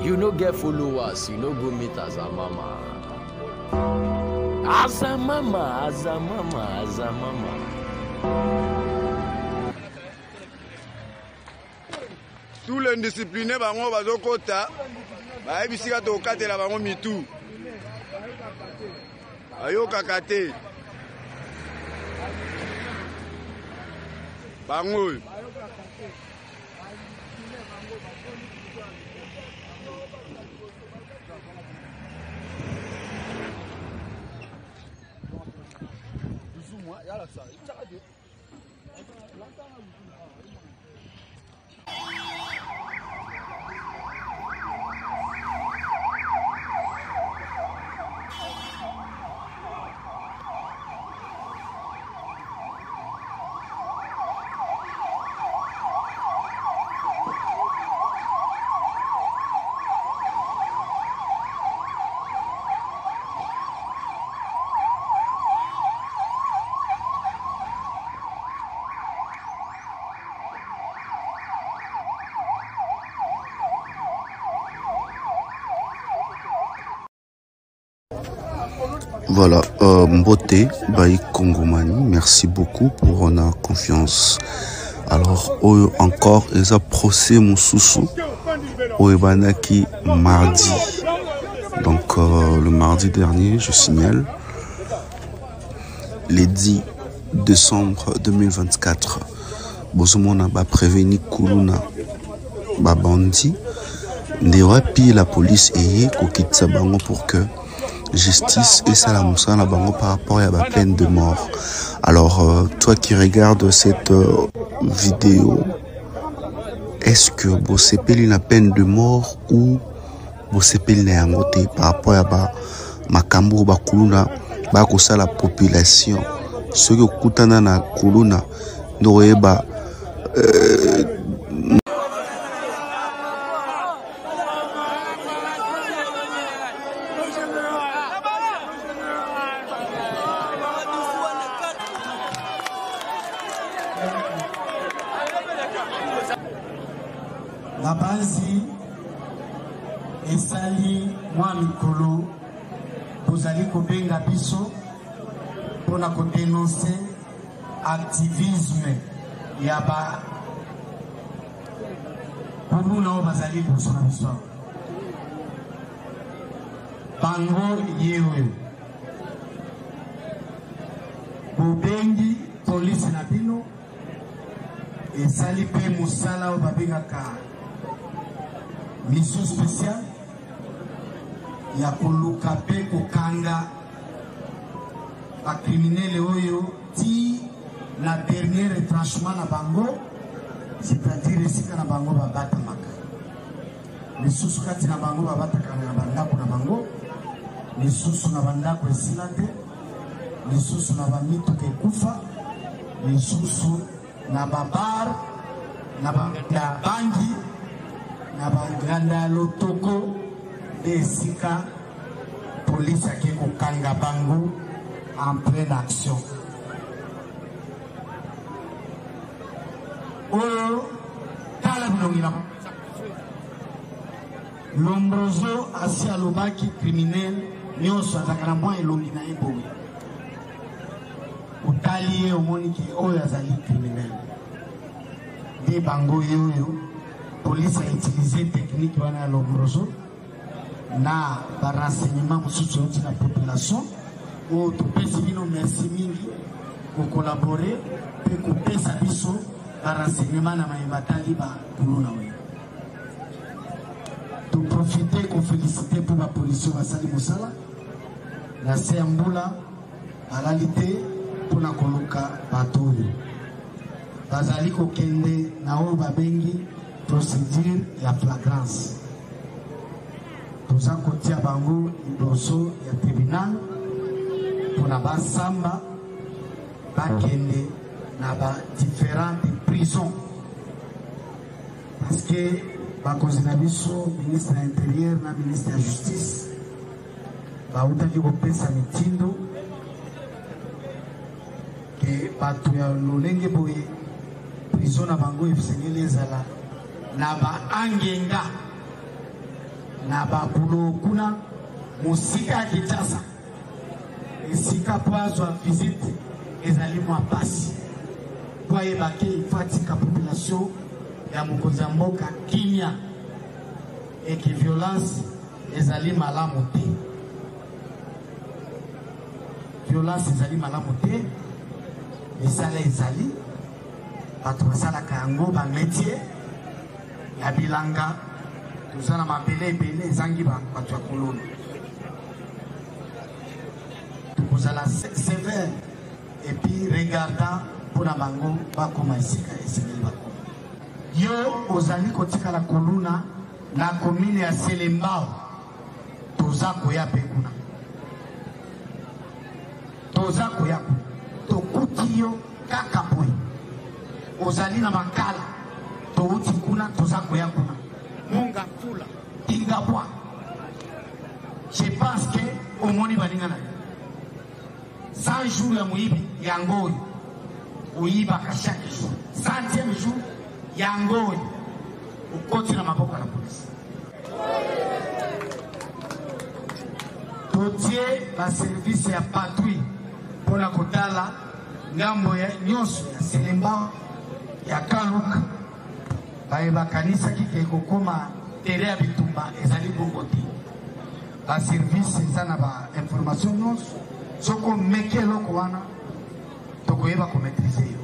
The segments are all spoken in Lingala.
You no get followers, you no go meet as a mama. As a mama, as a mama, as a mama. Tous les indisciplinés bango bazokota, ba ebisika to katela bango mitu. Ayo kakate. Bango. Voilà, Mbote, Baïk Kongomani, merci beaucoup pour la confiance. Alors, encore, ils ont procès Moussoussou, Oebanaki, mardi. Donc, le mardi dernier, je signale, les 10 décembre 2024, Bosomona va prévenir Koulouna, Babandi, Ndewapi, la police et Kokitsabango pour que justice et ça la moussa la bango par rapport à la peine de mort. Alors toi qui regardes cette vidéo, est-ce que vous sepeli la peine de mort ou vous sepeli la yangote par rapport à makambo ba kuluna ba kosa la population ce que kutana na kuluna ndoyeba la base esali mwa mikolo bozali kobenga biso pona ko dénoncer activisme ya ba kuluna o bazali boso na biso bango yewe bobengi police na bino esali pe musala o babengaka mission spéciale ya koluka pe kokanga ba criminels oyo ti na dernier retranchement na bango, c'est-à-dire esika na bango babatamaka lisusu kati na bango babataka na bandako na bango, lisusu na bandako esila te, lisusu na bamituka ekufa, lisusu na babar na bangi na baganda lotoko de esika police ake kokanga bango en pleine action. Oyo tala bilongi na Lombroso asi alobaki criminel nyonso azalaka na mwa elongi na ye boye otali ye omoni ke oyo azali criminel nde bango ye oyo police a utilisé technique wana ya Lombroso na barenseignement mosusu euti na population oyo topesi bino merci mingi kokolabore mpe kopesa biso barenseignement na mayeba tali bakuluna oyo toprofite kofélicité mpo bapolisi oyo basali mosala na se ya mbula balali te mpona koluka bato oyo bazali kokende na oyo babengi procédure ya flagrance. Toza kotia bango liboso ya tribunal mpona basamba bakende na ba différentes prisons parce que bakonzi na biso ministre ya intérieur na ministre ya justice bautaki kopesa mitindo ke bato ya lolenge boye prison na bango efisengeli ezala na baangenga na babulo kuna mosika ya Kinshasa esika po azwa visite ezali mwa pasi po ayebake ifatika population ya mokonzi ya mboka kimia eke violence ezali malamu te. Violence ezali malamu te, misala ezali bato basalaka yango ba métier ya bilanga tozala mabele ebele ezangi bato ya kolona tokozala sévère et puis regardant mpona bango bakoma esika esengeli bakoma. Yo ozali kotikala koluna na komine ya Selembao toza koya pe kuna toza koya tokuti yo kaka boye ozali na makala touti kuna toza koya kuna monga fula ingabwa. Je pense que omoni baninga na 100 jours ya muibi yango uyibaka chaque jour 100e jour yango ukoti na maboko na polisi. Totie la service ya patrouille pona kotala ngambo ya nyonso ya Selembao ya Kaluka bayeba kanisa kike kokoma tere ya bitumba ezali bongo te. La service eza na ba information nyonso soko meke eloko wana tokoyeba komaîtriser yo.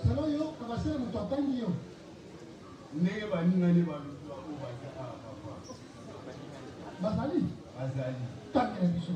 Selon yo, kabasele mutu atangi yo. Ndenge baninga ne Bazali? bazali. Tangi na biso.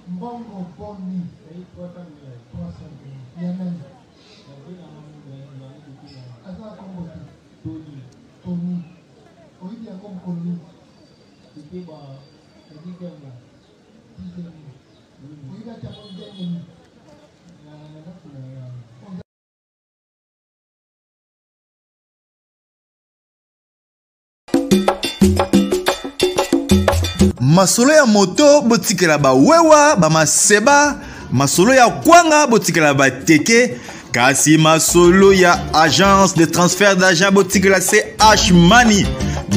Mbongo boni Yemen asa kombo Tony oidi ya kombo Tony ikiba edikema oida cha mjeni masolo ya moto botikela ba wewa ba maseba masolo ya kwanga botikela ba teke kasi masolo ya agence de transfert d'argent botikela CH Money.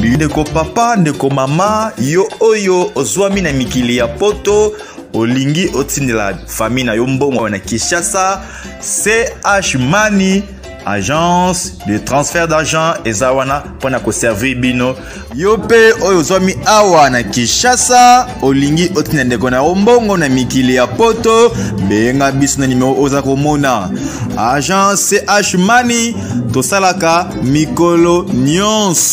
Ndeko papa ndeko mama yo oyo ozwami na mikili ya poto olingi otindela famille na yo mbongo na Kinshasa. CH Money agence de transfert d'argent ezawana pona ko servir bino yo pe oyo ozwami awa na Kinshasa olingi otina ndeko na mbongo na mikili ya poto benga biso na numero oza komona. Agence CH Money tosalaka mikolo nyonso.